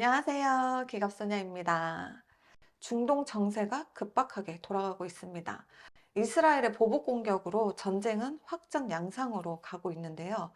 안녕하세요. 기갑소녀입니다. 중동 정세가 급박하게 돌아가고 있습니다. 이스라엘의 보복 공격으로 전쟁은 확정 양상으로 가고 있는데요.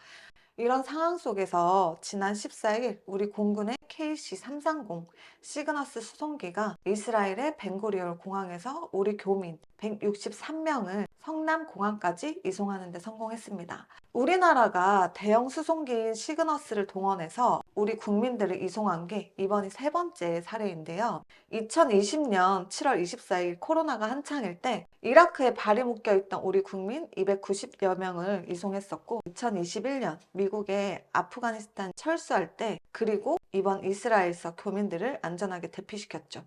이런 상황 속에서 지난 14일 우리 공군의 KC-330 시그너스 수송기가 이스라엘의 벤구리온 공항에서 우리 교민 163명을 성남 공항까지 이송하는 데 성공했습니다. 우리나라가 대형 수송기인 시그너스를 동원해서 우리 국민들을 이송한 게 이번이 세 번째 사례인데요. 2020년 7월 24일 코로나가 한창일 때 이라크에 발이 묶여있던 우리 국민 290여 명을 이송했었고, 2021년 미국의 아프가니스탄 철수할 때, 그리고 이번 이스라엘서 교민들을 안전하게 대피시켰죠.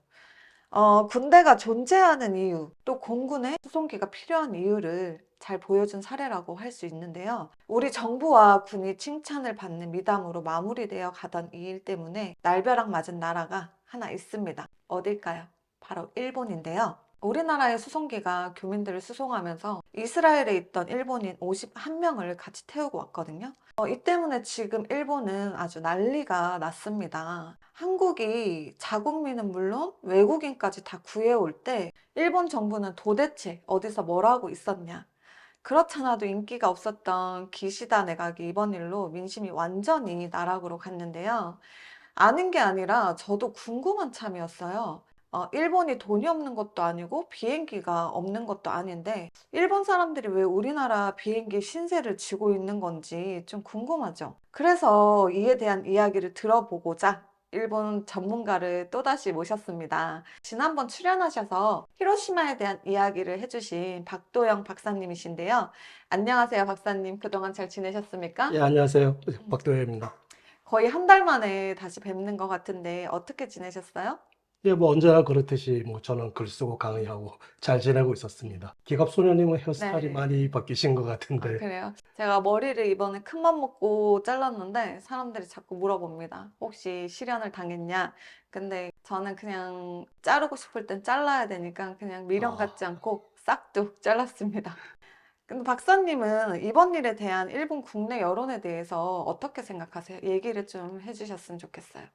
군대가 존재하는 이유, 또 공군의 수송기가 필요한 이유를 잘 보여준 사례라고 할 수 있는데요. 우리 정부와 군이 칭찬을 받는 미담으로 마무리되어 가던 이 일 때문에 날벼락 맞은 나라가 하나 있습니다. 어딜까요? 바로 일본인데요. 우리나라의 수송기가 교민들을 수송하면서 이스라엘에 있던 일본인 51명을 같이 태우고 왔거든요. 이 때문에 지금 일본은 아주 난리가 났습니다. 한국이 자국민은 물론 외국인까지 다 구해올 때 일본 정부는 도대체 어디서 뭘 하고 있었냐. 그렇잖아도 인기가 없었던 기시다 내각이 이번 일로 민심이 완전히 나락으로 갔는데요. 아는 게 아니라 저도 궁금한 참이었어요. 일본이 돈이 없는 것도 아니고 비행기가 없는 것도 아닌데 일본 사람들이 왜 우리나라 비행기 신세를 지고 있는 건지 좀 궁금하죠. 그래서 이에 대한 이야기를 들어보고자 일본 전문가를 또다시 모셨습니다. 지난번 출연하셔서 히로시마에 대한 이야기를 해주신 박도영 박사님이신데요. 안녕하세요, 박사님. 그동안 잘 지내셨습니까? 예, 안녕하세요. 박도혜입니다. 거의 한 달 만에 다시 뵙는 것 같은데 어떻게 지내셨어요? 예, 언제나 그렇듯이 저는 글 쓰고 강의하고 잘 지내고 있었습니다. 기갑소녀님은 헤어스타일이 네. 많이 바뀌신 것 아, 같은데, 그래요? 제가 머리를 이번에 큰맘 먹고 잘랐는데 사람들이 자꾸 물어봅니다. 혹시 실연을 당했냐? 근데 저는 그냥 자르고 싶을 땐 잘라야 되니까 그냥 미련 아, 갖지 않고 싹둑 잘랐습니다. 근데 박사님은 이번 일에 대한 일본 국내 여론에 대해서 어떻게 생각하세요? 얘기를 좀 해주셨으면 좋겠어요.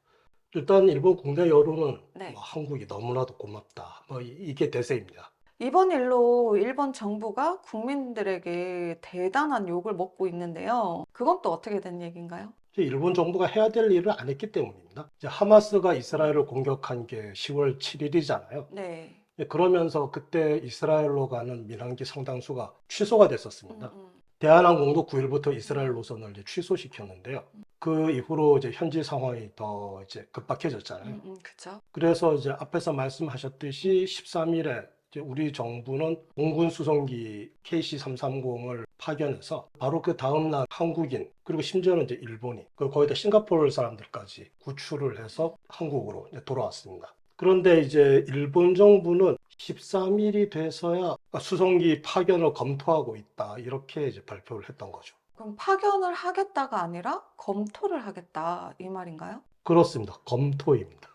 일단 일본 국내 여론은 네. 한국이 너무나도 고맙다. 이게 대세입니다. 이번 일로 일본 정부가 국민들에게 대단한 욕을 먹고 있는데요. 그건 또 어떻게 된 얘기인가요? 이제 일본 정부가 해야 될 일을 안 했기 때문입니다. 이제 하마스가 이스라엘을 공격한 게 10월 7일이잖아요. 네. 그러면서 그때 이스라엘로 가는 민항기 상당수가 취소가 됐었습니다. 음. 대한항공도 9일부터 이스라엘 노선을 이제 취소시켰는데요. 그 이후로 이제 현지 상황이 더 이제 급박해졌잖아요. 그쵸. 그래서 이제 앞에서 말씀하셨듯이 13일에 이제 우리 정부는 공군 수송기 KC-330을 파견해서 바로 그 다음날 한국인 그리고 심지어는 이제 일본인 그리고 거기다 싱가포르 사람들까지 구출을 해서 한국으로 이제 돌아왔습니다. 그런데 이제 일본 정부는 13일이 돼서야 수송기 파견을 검토하고 있다 이렇게 이제 발표를 했던 거죠. 그럼 파견을 하겠다가 아니라 검토를 하겠다, 이 말인가요? 그렇습니다. 검토입니다.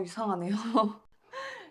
이상하네요.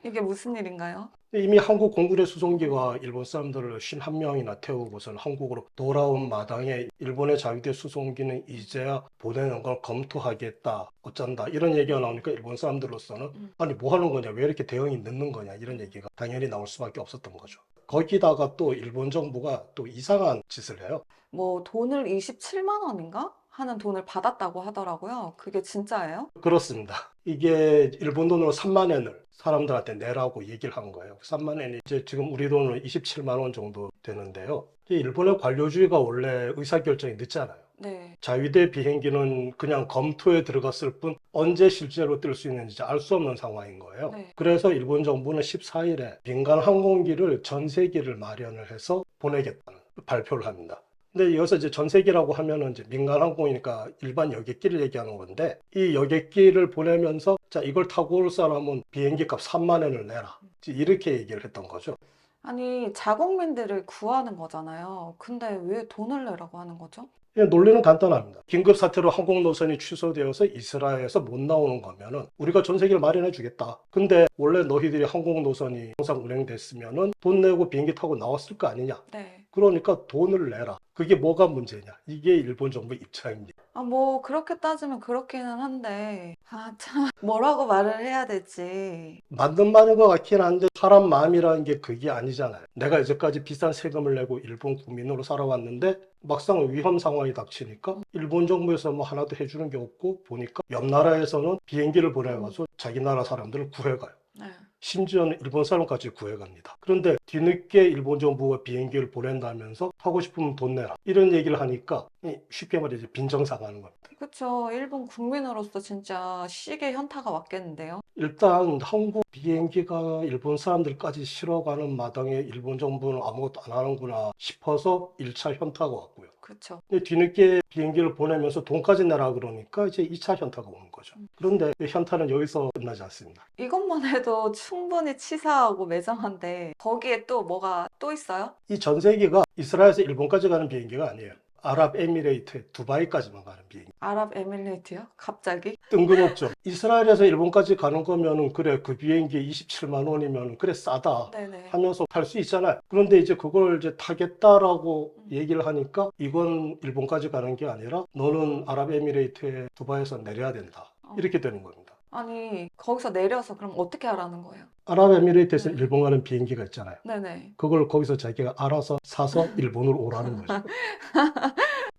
이게 무슨 일인가요? 이미 한국 공군의 수송기가 일본 사람들을 51명이나 태우고선 한국으로 돌아온 마당에 일본의 자위대 수송기는 이제야 보내는 걸 검토하겠다, 어쩐다 이런 얘기가 나오니까 일본 사람들로서는 아니 뭐 하는 거냐, 왜 이렇게 대응이 늦는 거냐 이런 얘기가 당연히 나올 수밖에 없었던 거죠. 거기다가 또 일본 정부가 또 이상한 짓을 해요. 뭐 돈을 27만 원인가? 하는 돈을 받았다고 하더라고요. 그게 진짜예요? 그렇습니다. 이게 일본 돈으로 3만 엔을 사람들한테 내라고 얘기를 한 거예요. 3만 엔이 이제 지금 우리 돈으로 27만 원 정도 되는데요. 이 일본의 관료주의가 원래 의사결정이 늦잖아요. 네. 자위대 비행기는 그냥 검토에 들어갔을 뿐 언제 실제로 뜰 수 있는지 알 수 없는 상황인 거예요. 네. 그래서 일본 정부는 14일에 민간 항공기를 전세기를 마련을 해서 보내겠다는 발표를 합니다. 근데 여기서 이제 전세기라고 하면은 이제 민간 항공이니까 일반 여객기를 얘기하는 건데 이 여객기를 보내면서 자 이걸 타고 올 사람은 비행기 값 3만 엔을 내라 이렇게 얘기를 했던 거죠. 아니, 자국민들을 구하는 거잖아요. 근데 왜 돈을 내라고 하는 거죠? 논리는 간단합니다. 긴급 사태로 항공 노선이 취소되어서 이스라엘에서 못 나오는 거면은 우리가 전세기를 마련해 주겠다. 근데 원래 너희들이 항공 노선이 항상 운행됐으면은 돈 내고 비행기 타고 나왔을 거 아니냐. 네. 그러니까 돈을 내라. 그게 뭐가 문제냐? 이게 일본 정부 입장입니다. 아, 뭐, 그렇게 따지면 그렇기는 한데, 아, 참, 뭐라고 말을 해야 될지. 맞는 말인 것 같긴 한데 사람 마음이라는 게 그게 아니잖아요. 내가 이제까지 비싼 세금을 내고 일본 국민으로 살아왔는데 막상 위험 상황이 닥치니까 일본 정부에서 뭐 하나도 해주는 게 없고 보니까 옆 나라에서는 비행기를 보내가서 자기 나라 사람들을 구해가요. 네. 심지어는 일본 사람까지 구해갑니다. 그런데 뒤늦게 일본 정부가 비행기를 보낸다면서 타고 싶으면 돈 내라 이런 얘기를 하니까 쉽게 말해서 빈정상하는 겁니다. 그쵸. 일본 국민으로서 진짜 시계 현타가 왔겠는데요. 일단 한국 비행기가 일본 사람들까지 실어가는 마당에 일본 정부는 아무것도 안 하는구나 싶어서 1차 현타가 왔고요. 그쵸. 근데 뒤늦게 비행기를 보내면서 돈까지 내라 그러니까 이제 2차 현타가 오는 거죠. 그런데 그 현타는 여기서 끝나지 않습니다. 이것만 해도 충분히 치사하고 매정한데, 거기에 또 뭐가 또 있어요? 이 전세기가 이스라엘에서 일본까지 가는 비행기가 아니에요. 아랍에미레이트의 두바이까지만 가는 비행기. 아랍에밀리트요? 갑자기? 뜬금없죠. 이스라엘에서 일본까지 가는 거면은 그래 그 비행기 27만 원이면 그래 싸다 네네. 하면서 탈 수 있잖아요. 그런데 이제 그걸 이제 타겠다라고 얘기를 하니까 이건 일본까지 가는 게 아니라 너는 아랍에미레이트의 두바이에서 내려야 된다. 이렇게 되는 겁니다. 아니, 거기서 내려서 그럼 어떻게 하라는 거예요? 아랍에미레이트에서 네. 일본 가는 비행기가 있잖아요. 네네. 그걸 거기서 자기가 알아서 사서 일본으로 오라는 거죠.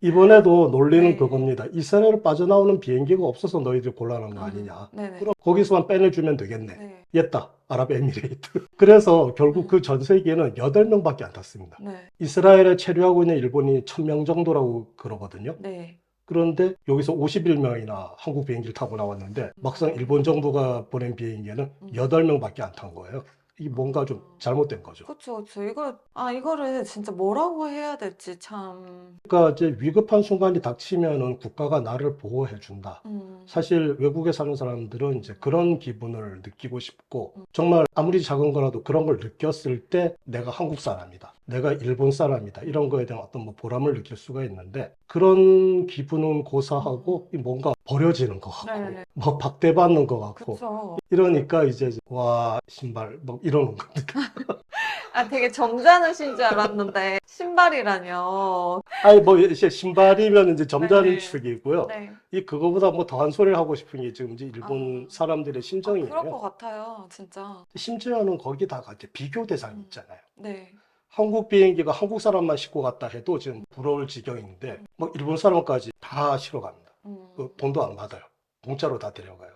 이번에도 논리는 네. 그겁니다. 이스라엘을 빠져나오는 비행기가 없어서 너희들 곤란한 거 아니냐. 네네. 그럼 거기서만 빼내주면 되겠네. 네. 옛다. 아랍에미레이트. 그래서 결국 그 전 세계는 8명밖에 안 탔습니다. 네. 이스라엘에 체류하고 있는 일본이 1000명 정도라고 그러거든요. 네. 그런데 여기서 51명이나 한국 비행기를 타고 나왔는데 막상 일본 정부가 보낸 비행기에는 8명밖에 안 탄 거예요. 이게 뭔가 좀 잘못된 거죠. 그쵸, 그쵸. 이거를 진짜 뭐라고 해야 될지 참. 그러니까 이제 위급한 순간이 닥치면은 국가가 나를 보호해 준다. 사실 외국에 사는 사람들은 이제 그런 기분을 느끼고 싶고 정말 아무리 작은 거라도 그런 걸 느꼈을 때 내가 한국 사람이다. 내가 일본 사람이다. 이런 거에 대한 어떤 뭐 보람을 느낄 수가 있는데 그런 기분은 고사하고 뭔가 버려지는 것 같고 네네. 뭐 박대받는 것 같고 그쵸. 이러니까 이제 와 신발 뭐 이러는 겁니다. 아, 되게 점잖으신 줄 알았는데, 신발이라뇨. 아니 뭐 이제 신발이면 이제 점잖은 네. 축이고요. 네. 이 그거보다 뭐 더한 소리를 하고 싶은 게 지금 이제 일본 아. 사람들의 그럴 것 심정이에요. 같아요, 진짜. 심지어는 거기다가 이제 비교 대상이 있잖아요. 네. 한국 비행기가 한국 사람만 싣고 갔다 해도 지금 부러울 지경인데 뭐 일본 사람까지 다 실어 갑니다. 그 돈도 안 받아요. 공짜로 다 데려가요.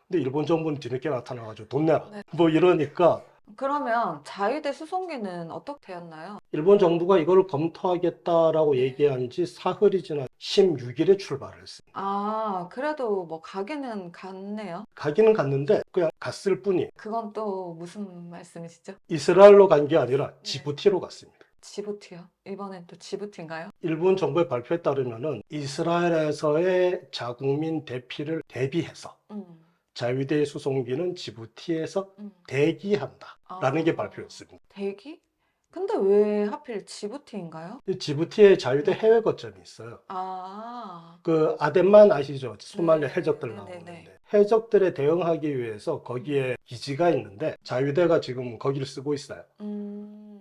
근데 일본 정부는 뒤늦게 나타나가지고 돈 내라. 네. 뭐 이러니까 그러면 자위대 수송기는 어떻게 되었나요? 일본 정부가 이걸 검토하겠다라고 네. 얘기한 지 사흘이 지나 16일에 출발을 했습니다. 아, 그래도 뭐 가기는 갔네요. 가기는 갔는데 그냥 갔을 뿐이 그건 또 무슨 말씀이시죠? 이스라엘로 간 게 아니라 네. 지부티로 갔습니다. 지부티요? 이번엔 또 지부티인가요? 일본 정부의 발표에 따르면은 이스라엘에서의 자국민 대피를 대비해서 음. 자위대 수송기는 지부티에서 음. 대기한다라는 게 발표였습니다. 대기? 근데 왜 하필 지부티인가요? 지부티에 자위대 네. 해외 거점이 있어요. 아, 그 아덴만 아시죠? 소말리아 네, 해적들 네, 네, 나오는데 네. 해적들에 대응하기 위해서 거기에 기지가 있는데 자위대가 지금 거기를 쓰고 있어요.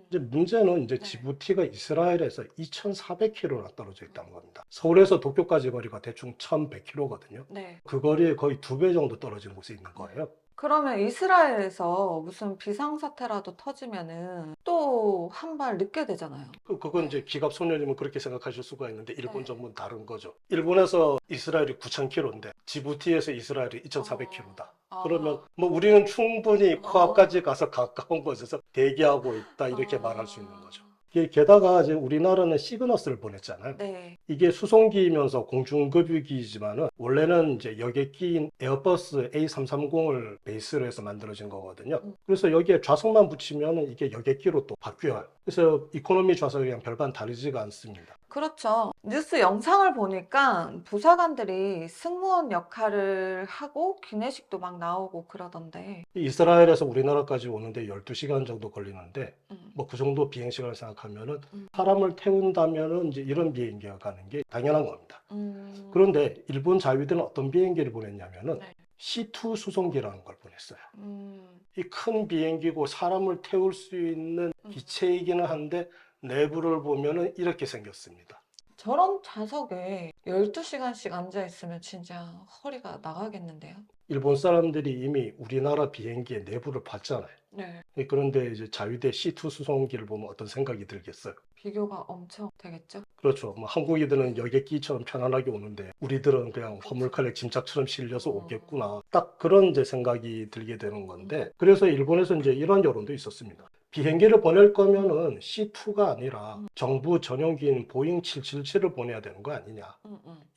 이제 문제는 이제 네. 지부티가 이스라엘에서 2,400km나 떨어져 있다는 겁니다. 서울에서 도쿄까지 거리가 대충 1,100km거든요. 네. 그 거리에 거의 2배 정도 떨어진 곳에 있는 거예요. 그러면 이스라엘에서 무슨 비상사태라도 터지면은 또 한 발 늦게 되잖아요. 그건 이제 기갑소년이면 그렇게 생각하실 수가 있는데 일본 네. 정부는 다른 거죠. 일본에서 이스라엘이 9,000km인데 지부티에서 이스라엘이 2,400km다. 아. 그러면 뭐 우리는 충분히 아. 코앞까지 가서 가까운 곳에서 대기하고 있다 이렇게 아. 말할 수 있는 거죠. 게다가 이제 우리나라는 시그너스를 보냈잖아요. 네. 이게 수송기이면서 공중급유기지만은 원래는 이제 여객기인 에어버스 A330을 베이스로 해서 만들어진 거거든요. 그래서 여기에 좌석만 붙이면은 이게 여객기로 또 바뀌어요. 그래서 이코노미 좌석이랑 별반 다르지가 않습니다. 그렇죠. 뉴스 영상을 보니까 부사관들이 승무원 역할을 하고 기내식도 막 나오고 그러던데. 이스라엘에서 우리나라까지 오는데 12시간 정도 걸리는데 음. 뭐 그 정도 비행 시간을 생각하면은 음. 사람을 태운다면은 이제 이런 비행기가 가는 게 당연한 겁니다. 음. 그런데 일본 자위대는 어떤 비행기를 보냈냐면은 네. C2 수송기라는 걸 보냈어요. 음. 이 큰 비행기고 사람을 태울 수 있는 기체이기는 한데 내부를 보면은 이렇게 생겼습니다. 저런 좌석에 12시간씩 앉아 있으면 진짜 허리가 나가겠는데요. 일본 사람들이 이미 우리나라 비행기의 내부를 봤잖아요. 네. 그런데 이제 자위대 C2 수송기를 보면 어떤 생각이 들겠어요? 비교가 엄청 되겠죠? 그렇죠. 뭐 한국인들은 여객기처럼 편안하게 오는데 우리들은 그냥 그렇죠. 화물칸에 짐짝처럼 실려서 음. 오겠구나. 딱 그런 이제 생각이 들게 되는 건데 그래서 일본에서 이제 이런 여론도 있었습니다. 비행기를 보낼 거면은 C2가 아니라 정부 전용기인 보잉 777을 보내야 되는 거 아니냐.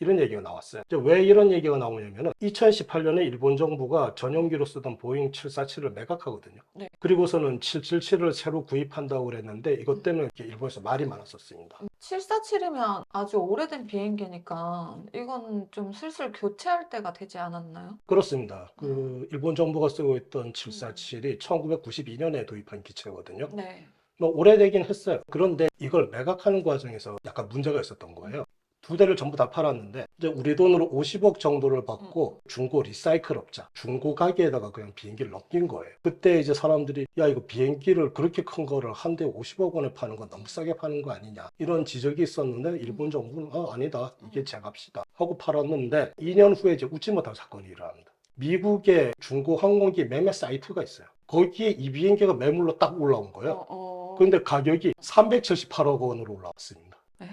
이런 얘기가 나왔어요. 이제 왜 이런 얘기가 나오냐면은 2018년에 일본 정부가 전용기로 쓰던 보잉 747을 매각하거든요. 네. 그리고서는 777을 새로 구입한다고 그랬는데 이것 때문에 이렇게 일본에서 말이 많았었습니다. 747이면 아주 오래된 비행기니까 이건 좀 슬슬 교체할 때가 되지 않았나요? 그렇습니다. 그 일본 정부가 쓰고 있던 747이 1992년에 도입한 기체거든요. 네. 뭐 오래되긴 했어요. 그런데 이걸 매각하는 과정에서 약간 문제가 있었던 거예요. 두 대를 전부 다 팔았는데 이제 우리 돈으로 50억 정도를 받고 중고 리사이클 업자, 중고 가게에다가 그냥 비행기를 넘긴 거예요. 그때 이제 사람들이 야 이거 비행기를 그렇게 큰 거를 한 대 50억 원에 파는 건 너무 싸게 파는 거 아니냐 이런 지적이 있었는데 일본 정부는 아니다 이게 제 값이다 하고 팔았는데 2년 후에 이제 웃지 못할 사건이 일어납니다. 미국의 중고 항공기 매매 사이트가 있어요. 거기에 이 비행기가 매물로 딱 올라온 거예요. 그런데 가격이 378억 원으로 올라왔습니다. 네.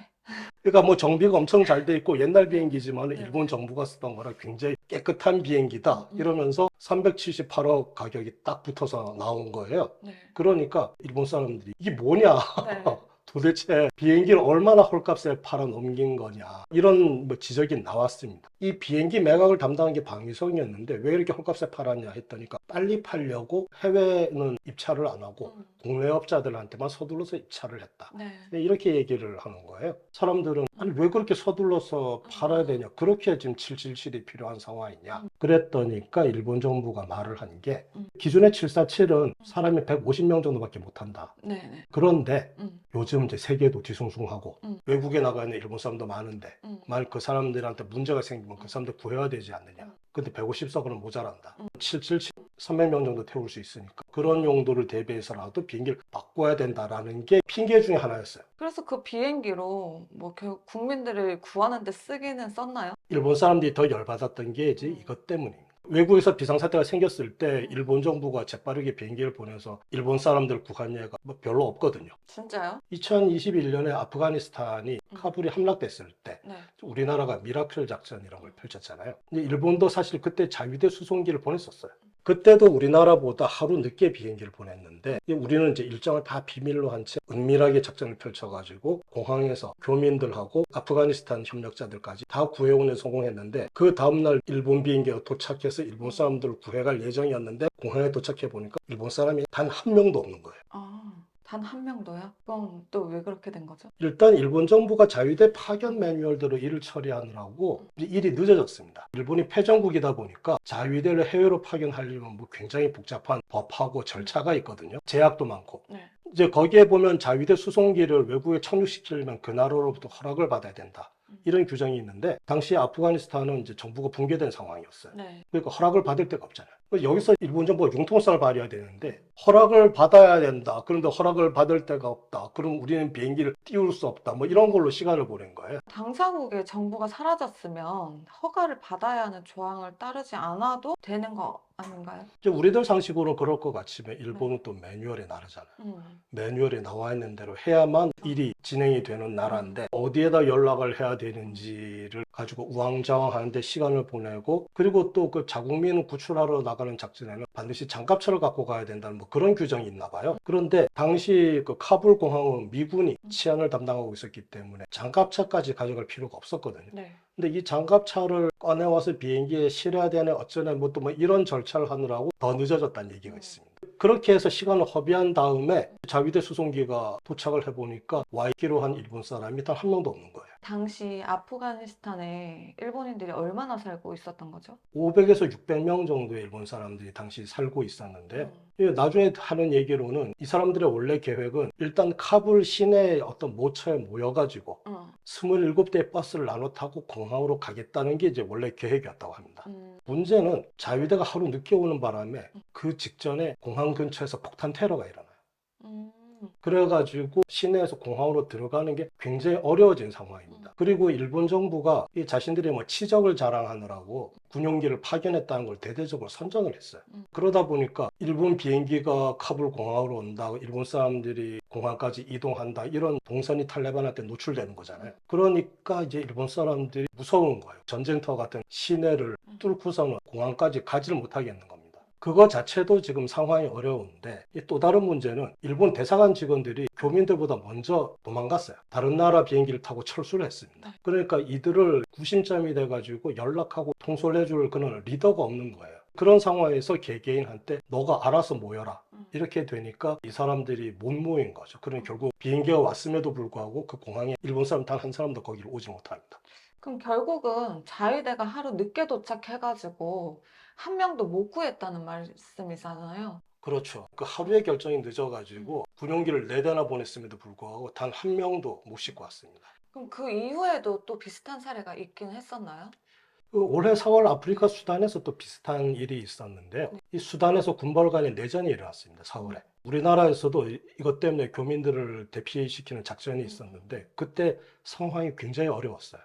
그러니까 뭐 정비가 엄청 잘 돼 있고 옛날 비행기지만 네. 일본 정부가 쓰던 거라 굉장히 깨끗한 비행기다 이러면서 378억 가격이 딱 붙어서 나온 거예요. 네. 그러니까 일본 사람들이 이게 뭐냐 네. 도대체 비행기를 얼마나 헐값에 팔아 넘긴 거냐 이런 뭐 지적이 나왔습니다. 이 비행기 매각을 담당한 게 방위성이었는데 왜 이렇게 헐값에 팔았냐 했더니까 빨리 팔려고 해외는 입찰을 안 하고 국내 업자들한테만 서둘러서 입찰을 했다. 네. 이렇게 얘기를 하는 거예요. 사람들은 아니 왜 그렇게 서둘러서 팔아야 되냐 그렇게 지금 777이 필요한 상황이냐 그랬더니까 일본 정부가 말을 한 게 기존의 747은 사람이 150명 정도밖에 못 한다. 네. 그런데 요즘 이제 세계도 뒤숭숭하고 외국에 나가 있는 일본 사람도 많은데 만약 그 사람들한테 문제가 생기면 그 사람들 구해야 되지 않느냐. 근데 150석은 모자란다. 777 300명 정도 태울 수 있으니까 그런 용도를 대비해서라도 비행기를 바꿔야 된다라는 게 핑계 중에 하나였어요. 그래서 그 비행기로 뭐 결국 국민들을 구하는 데 쓰기는 썼나요? 일본 사람들이 더 열받았던 게 이제 이것 때문입니다. 외국에서 비상사태가 생겼을 때 일본 정부가 재빠르게 비행기를 보내서 일본 사람들 구한 예가 뭐 별로 없거든요. 진짜요? 2021년에 아프가니스탄이 카불이 함락됐을 때 네. 우리나라가 미라클 작전이라는 걸 펼쳤잖아요. 근데 일본도 사실 그때 자위대 수송기를 보냈었어요. 그때도 우리나라보다 하루 늦게 비행기를 보냈는데 우리는 이제 일정을 다 비밀로 한 채 은밀하게 작전을 펼쳐가지고 공항에서 교민들하고 아프가니스탄 협력자들까지 다 구해오는 성공했는데 그 다음날 일본 비행기가 도착해서 일본 사람들을 구해갈 예정이었는데 공항에 도착해 보니까 일본 사람이 단 한 명도 없는 거예요. 단 한 명도요? 그럼 또 왜 그렇게 된 거죠? 일단 일본 정부가 자위대 파견 매뉴얼대로 일을 처리하느라고 일이 늦어졌습니다. 일본이 패전국이다 보니까 자위대를 해외로 파견하려면 뭐 굉장히 복잡한 법하고 절차가 있거든요. 제약도 많고. 네. 이제 거기에 보면 자위대 수송기를 외국에 착륙시키려면 그 나라로부터 허락을 받아야 된다. 이런 규정이 있는데 당시 아프가니스탄은 이제 정부가 붕괴된 상황이었어요. 네. 그러니까 허락을 받을 데가 없잖아요. 여기서 일본 정부가 융통성을 발휘해야 되는데 허락을 받아야 된다. 그런데 허락을 받을 데가 없다. 그럼 우리는 비행기를 띄울 수 없다. 뭐 이런 걸로 시간을 보낸 거예요. 당사국의 정부가 사라졌으면 허가를 받아야 하는 조항을 따르지 않아도 되는 거 아닌가요? 이제 우리들 상식으로 그럴 것 같지만 일본은 또 매뉴얼에 나르잖아요. 매뉴얼에 나와 있는 대로 해야만 일이 진행이 되는 나라인데 어디에다 연락을 해야 되는지를 가지고 우왕좌왕하는데 시간을 보내고 그리고 또 그 자국민 구출하러 나가는 작전에는 반드시 장갑차를 갖고 가야 된다는 뭐 그런 규정이 있나 봐요. 그런데 당시 그 카불 공항은 미군이 치안을 담당하고 있었기 때문에 장갑차까지 가져갈 필요가 없었거든요. 네. 근데 이 장갑차를 꺼내와서 비행기에 실어야 되네 어쩌네 뭐 또 뭐 이런 절차를 하느라고 더 늦어졌다는 얘기가 있습니다. 그렇게 해서 시간을 허비한 다음에 자위대 수송기가 도착을 해보니까 와 있기로 한 일본 사람이 단 한 명도 없는 거예요. 당시 아프가니스탄에 일본인들이 얼마나 살고 있었던 거죠? 500에서 600명 정도의 일본 사람들이 당시 살고 있었는데 나중에 하는 얘기로는 이 사람들의 원래 계획은 일단 카불 시내의 어떤 모처에 모여가지고 27대의 버스를 나눠 타고 공항으로 가겠다는 게 이제 원래 계획이었다고 합니다. 문제는 자위대가 하루 늦게 오는 바람에 그 직전에 공항 근처에서 폭탄 테러가 일어나요. 그래가지고 시내에서 공항으로 들어가는 게 굉장히 어려워진 상황입니다. 그리고 일본 정부가 이 자신들이 뭐 치적을 자랑하느라고 군용기를 파견했다는 걸 대대적으로 선전을 했어요. 그러다 보니까 일본 비행기가 카불 공항으로 온다, 일본 사람들이 공항까지 이동한다, 이런 동선이 탈레반한테 노출되는 거잖아요. 그러니까 이제 일본 사람들이 무서운 거예요. 전쟁터 같은 시내를 뚫고서는 공항까지 가지를 못하겠는 겁니다. 그거 자체도 지금 상황이 어려운데, 또 다른 문제는 일본 대사관 직원들이 교민들보다 먼저 도망갔어요. 다른 나라 비행기를 타고 철수를 했습니다. 그러니까 이들을 구심점이 돼가지고 연락하고 통솔해 줄 그런 리더가 없는 거예요. 그런 상황에서 개개인한테 너가 알아서 모여라, 이렇게 되니까 이 사람들이 못 모인 거죠. 그러니 결국 비행기가 왔음에도 불구하고 그 공항에 일본 사람 단 한 사람도 거기를 오지 못합니다. 그럼 결국은 자위대가 하루 늦게 도착해가지고 한 명도 못 구했다는 말씀이잖아요. 그렇죠. 그 하루의 결정이 늦어가지고 군용기를 4대나 보냈음에도 불구하고 단 한 명도 못 싣고 왔습니다. 그럼 그 이후에도 또 비슷한 사례가 있긴 했었나요? 그 올해 4월 아프리카 수단에서 또 비슷한 일이 있었는데요. 이 수단에서 군벌 간의 내전이 일어났습니다. 4월에. 우리나라에서도 이것 때문에 교민들을 대피시키는 작전이 있었는데 그때 상황이 굉장히 어려웠어요.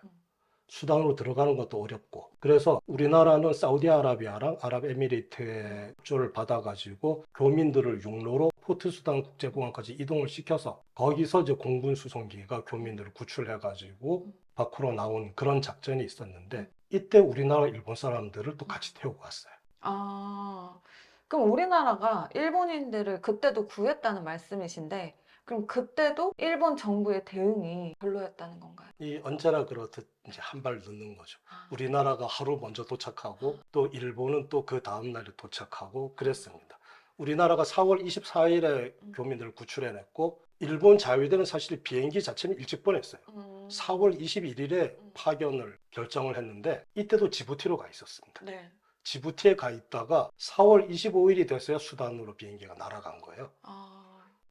수단으로 들어가는 것도 어렵고, 그래서 우리나라는 사우디아라비아랑 아랍에미리트의 협조를 받아가지고 교민들을 육로로 포트 수단 국제공항까지 이동을 시켜서 거기서 이제 공군 수송기가 교민들을 구출해가지고 밖으로 나온 그런 작전이 있었는데, 이때 우리나라 일본 사람들을 또 같이 태우고 왔어요. 아, 그럼 우리나라가 일본인들을 그때도 구했다는 말씀이신데, 그럼 그때도 일본 정부의 대응이 별로였다는 건가요? 이 언제나 그렇듯 이제 한 발 늦는 거죠. 우리나라가 하루 먼저 도착하고 또 일본은 또 그 다음 날에 도착하고 그랬습니다. 우리나라가 4월 24일에 교민들을 구출해냈고, 일본 자위대는 사실 비행기 자체는 일찍 보냈어요. 4월 21일에 파견을 결정을 했는데 이때도 지부티로 가 있었습니다. 네. 지부티에 가 있다가 4월 25일이 됐어야 수단으로 비행기가 날아간 거예요.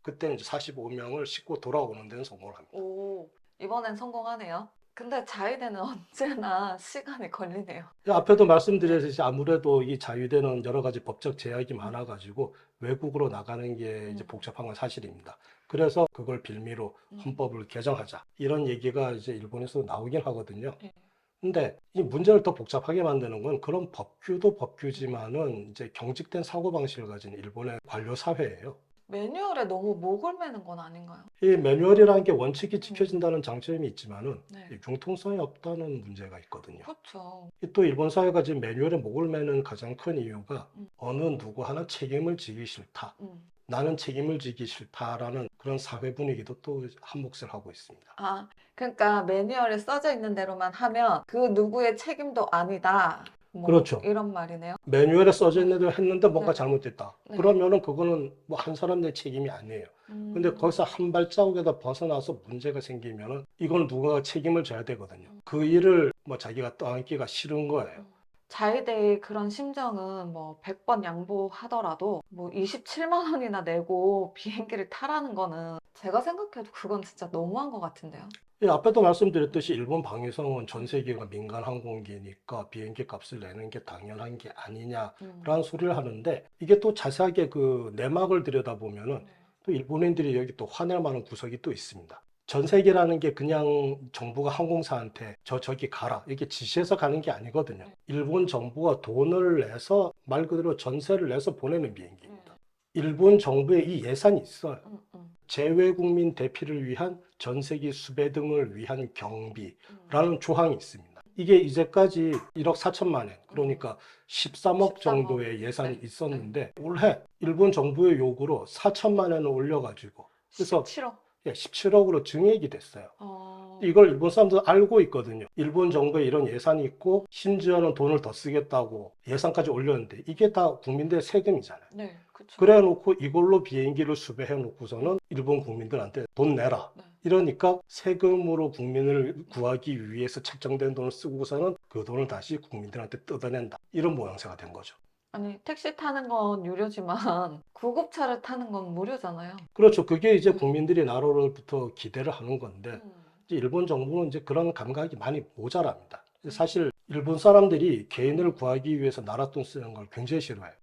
그때는 이제 45명을 싣고 돌아오는 데는 성공을 합니다. 오, 이번엔 성공하네요. 근데 자위대는 언제나 시간이 걸리네요. 앞에도 말씀드렸듯이 아무래도 이 자유대는 여러 가지 법적 제약이 많아가지고 외국으로 나가는 게 이제 복잡한 건 사실입니다. 그래서 그걸 빌미로 헌법을 개정하자, 이런 얘기가 이제 일본에서 나오긴 하거든요. 네. 근데 이 문제를 더 복잡하게 만드는 건 그런 법규도 법규지만은 이제 경직된 사고방식을 가진 일본의 관료 사회예요. 매뉴얼에 너무 목을 매는 건 아닌가요? 이 매뉴얼이라는 게 원칙이 지켜진다는 장점이 있지만은 네. 이 융통성이 없다는 문제가 있거든요. 그렇죠. 또 일본 사회가 지금 매뉴얼에 목을 매는 가장 큰 이유가 어느 누구 하나 책임을 지기 싫다, 나는 책임을 지기 싫다라는 그런 사회 분위기도 또 한몫을 하고 있습니다. 아, 그러니까 매뉴얼에 써져 있는 대로만 하면 그 누구의 책임도 아니다. 뭐 그렇죠. 이런 말이네요. 매뉴얼에 써져 있는 대로 했는데 뭔가 네. 잘못됐다. 네. 그러면은 그거는 뭐 한 사람의 책임이 아니에요. 근데 거기서 한 발자국에다 벗어나서 문제가 생기면은 이건 누가 책임을 져야 되거든요. 그 일을 뭐 자기가 떠안기가 싫은 거예요. 자위대의 그런 심정은 뭐 100번 양보하더라도 뭐 27만 원이나 내고 비행기를 타라는 거는 제가 생각해도 그건 진짜 너무한 것 같은데요. 예, 앞에도 말씀드렸듯이 일본 방위성은 전 세계가 민간 항공기니까 비행기 값을 내는 게 당연한 게 아니냐라는 소리를 하는데, 이게 또 자세하게 그 내막을 들여다보면은 또 일본인들이 여기 또 화낼 만한 구석이 또 있습니다. 전 세계라는 게 그냥 정부가 항공사한테 저기 가라 이렇게 지시해서 가는 게 아니거든요. 일본 정부가 돈을 내서 말 그대로 전세를 내서 보내는 비행기입니다. 일본 정부에 이 예산이 있어요. 재외국민 대피를 위한 전세기 수배 등을 위한 경비라는 조항이 있습니다. 이게 이제까지 1억 4천만 엔, 그러니까 13억 정도의 예산이 있었는데 올해 일본 정부의 요구로 4천만 엔을 올려가지고 그래서 17억. 17억으로 증액이 됐어요. 이걸 일본 사람들 알고 있거든요. 일본 정부에 이런 예산이 있고 심지어는 돈을 더 쓰겠다고 예산까지 올렸는데 이게 다 국민들의 세금이잖아요. 네, 그렇죠. 그래 놓고 이걸로 비행기를 수배해 놓고서는 일본 국민들한테 돈 내라. 이러니까 세금으로 국민을 구하기 위해서 책정된 돈을 쓰고서는 그 돈을 다시 국민들한테 뜯어낸다. 이런 모양새가 된 거죠. 아니, 택시 타는 건 유료지만 구급차를 타는 건 무료잖아요. 그렇죠. 그게 이제 국민들이 나로부터 기대를 하는 건데 이제 일본 정부는 이제 그런 감각이 많이 모자랍니다. 사실 일본 사람들이 개인을 구하기 위해서 나라 돈 쓰는 걸 굉장히 싫어해요.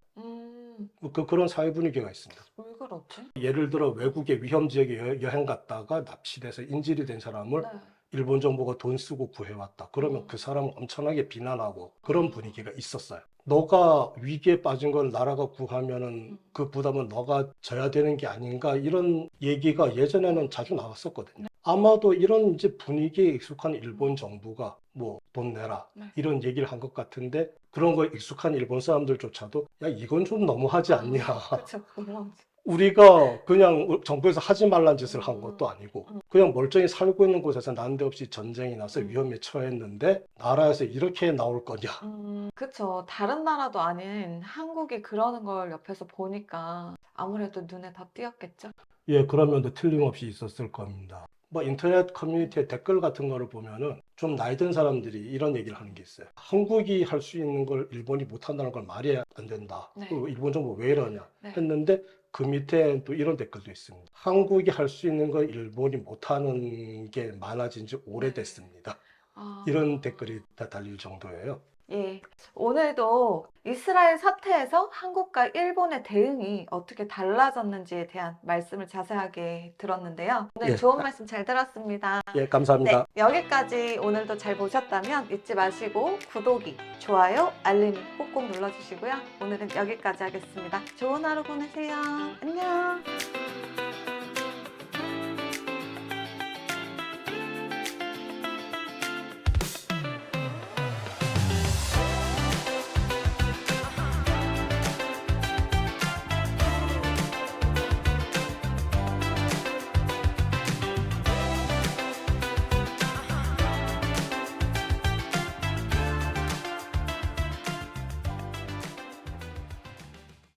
그런 사회 분위기가 있습니다. 왜 그렇지? 예를 들어 외국의 위험 지역에 여행 갔다가 납치돼서 인질이 된 사람을 네. 일본 정부가 돈 쓰고 구해왔다. 그러면 음. 그 사람을 엄청나게 비난하고 그런 분위기가 있었어요. 너가 위기에 빠진 걸 나라가 구하면은 그 부담은 너가 져야 되는 게 아닌가 이런 얘기가 예전에는 자주 나왔었거든요. 아마도 이런 이제 분위기에 익숙한 일본 정부가 뭐 돈 내라 네. 이런 얘기를 한 것 같은데 그런 거에 익숙한 일본 사람들조차도 야 이건 좀 너무하지 않냐. 그쵸. 너무 우리가 그냥 정부에서 하지 말란 짓을 한 것도 아니고 그냥 멀쩡히 살고 있는 곳에서 난데없이 전쟁이 나서 위험에 처했는데 나라에서 이렇게 나올 거냐. 그쵸. 다른 나라도 아닌 한국이 그러는 걸 옆에서 보니까 아무래도 눈에 더 띄었겠죠? 예, 그런 면도 틀림없이 있었을 겁니다. 뭐 인터넷 커뮤니티에 댓글 같은 거를 보면은 좀 나이 든 사람들이 이런 얘기를 하는 게 있어요. 한국이 할 수 있는 걸 일본이 못 한다는 걸 말이 안 된다. 네. 일본 정부 왜 이러냐 네. 했는데 그 밑에 또 이런 댓글도 있습니다. 한국이 할 수 있는 걸 일본이 못 하는 게 많아진 지 오래됐습니다. 아, 이런 댓글이 다 달릴 정도예요. 예. 오늘도 이스라엘 사태에서 한국과 일본의 대응이 어떻게 달라졌는지에 대한 말씀을 자세하게 들었는데요. 오늘 예. 좋은 말씀 잘 들었습니다. 예, 네, 감사합니다. 여기까지 오늘도 잘 보셨다면 잊지 마시고 구독이, 좋아요, 알림 꼭꼭 눌러주시고요. 오늘은 여기까지 하겠습니다. 좋은 하루 보내세요. 안녕.